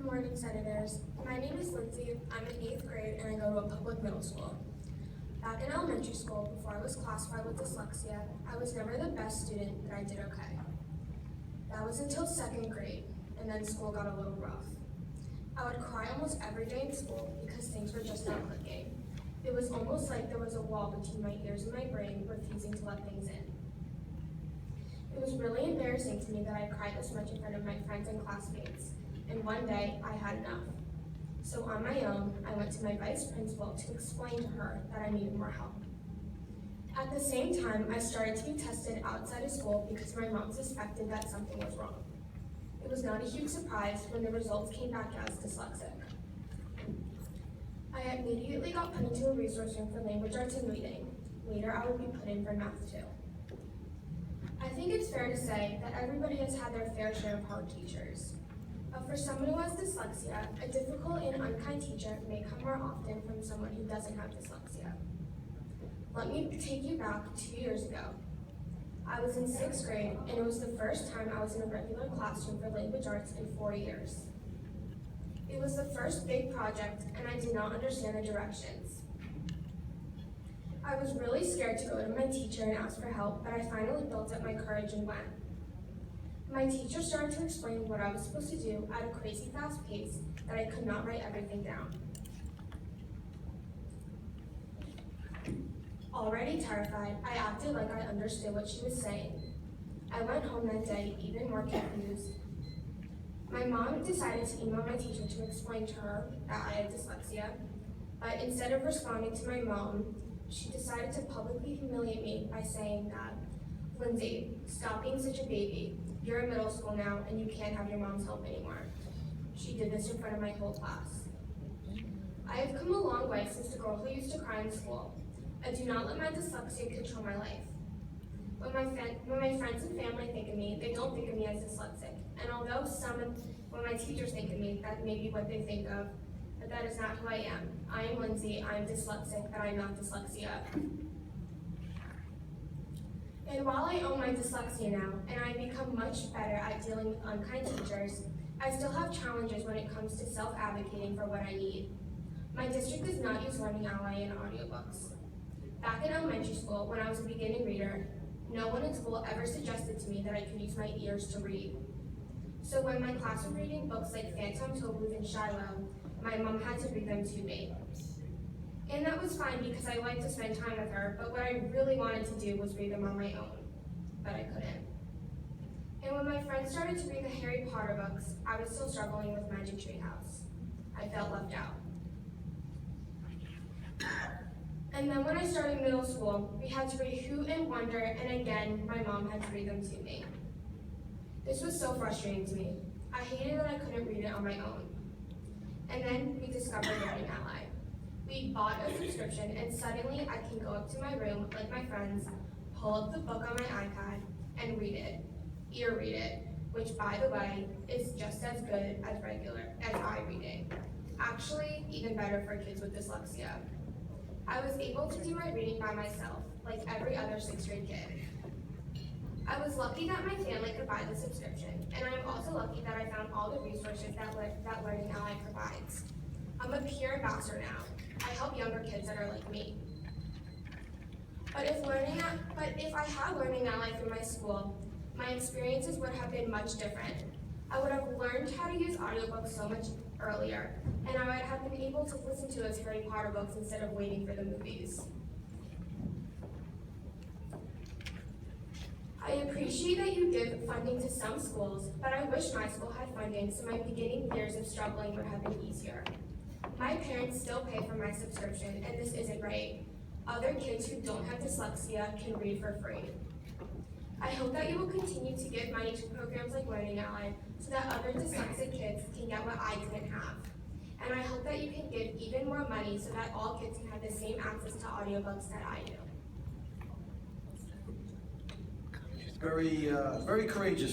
Good morning, Senators. My name is Lindsey. I'm in 8th grade and I go to a public middle school. Back in elementary school, before I was classified with dyslexia, I was never the best student, but I did okay. That was until 2nd grade, and then school got a little rough. I would cry almost every day in school because things were just not clicking. It was almost like there was a wall between my ears and my brain, refusing to let things in. It was really embarrassing to me that I cried this much in front of my friends and classmates, and one day I had enough. So on my own, I went to my vice principal to explain to her that I needed more help. At the same time, I started to be tested outside of school because my mom suspected that something was wrong. It was not a huge surprise when the results came back as dyslexic. I immediately got put into a resource room for language arts and reading. Later, I would be put in for math too. I think it's fair to say that everybody has had their fair share of hard teachers. But for someone who has dyslexia, a difficult and unkind teacher may come more often from someone who doesn't have dyslexia. Let me take you back 2 years ago. I was in 6th grade, and it was the first time I was in a regular classroom for language arts in 4 years. It was the first big project, and I did not understand the directions. I was really scared to go to my teacher and ask for help, but I finally built up my courage and went. My teacher started to explain what I was supposed to do at a crazy fast pace that I could not write everything down. Already terrified, I acted like I understood what she was saying. I went home that day even more confused. My mom decided to email my teacher to explain to her that I had dyslexia, but instead of responding to my mom, she decided to publicly humiliate me by saying that, "Lindsey, stop being such a baby. You're in middle school now and you can't have your mom's help anymore." She did this in front of my whole class. I have come a long way since the girl who used to cry in school. I do not let my dyslexia control my life. When my friends and family think of me, they don't think of me as dyslexic. And although when my teachers think of me, that may be what they think of, but that is not who I am. I am Lindsey, I am dyslexic, but I am not dyslexia. And while I own my dyslexia now, and I've become much better at dealing with unkind teachers, I still have challenges when it comes to self-advocating for what I need. My district does not use Learning Ally and audiobooks. Back in elementary school, when I was a beginning reader, no one in school ever suggested to me that I could use my ears to read. So when my class was reading books like Phantom Tollbooth and Shiloh, my mom had to read them to me. And that was fine because I liked to spend time with her, but what I really wanted to do was read them on my own, but I couldn't. And when my friends started to read the Harry Potter books, I was still struggling with Magic Tree House. I felt left out. And then when I started middle school, we had to read Hoot and Wonder, and again, my mom had to read them to me. This was so frustrating to me. I hated that I couldn't read it on my own. And then we discovered Learning Ally. We bought a subscription, and suddenly I can go up to my room like my friends, pull up the book on my iPad, and read it, ear read it, which by the way, is just as good as eye reading. Actually, even better for kids with dyslexia. I was able to do my reading by myself, like every other 6th grade kid. I was lucky that my family could buy the subscription, and I'm also lucky that I found all the resources that Learning Ally provides. I'm a peer ambassador now. I help younger kids that are like me. But if I had Learning Ally through my school, my experiences would have been much different. I would have learned how to use audiobooks so much earlier, and I would have been able to listen to those Harry Potter books instead of waiting for the movies. I appreciate that you give funding to some schools, but I wish my school had funding so my beginning years of struggling would have been easier. My parents still pay for my subscription, and this isn't right. Other kids who don't have dyslexia can read for free. I hope that you will continue to give money to programs like Learning Ally so that other dyslexic kids can get what I didn't have. And I hope that you can give even more money so that all kids can have the same access to audiobooks that I do. Very courageous.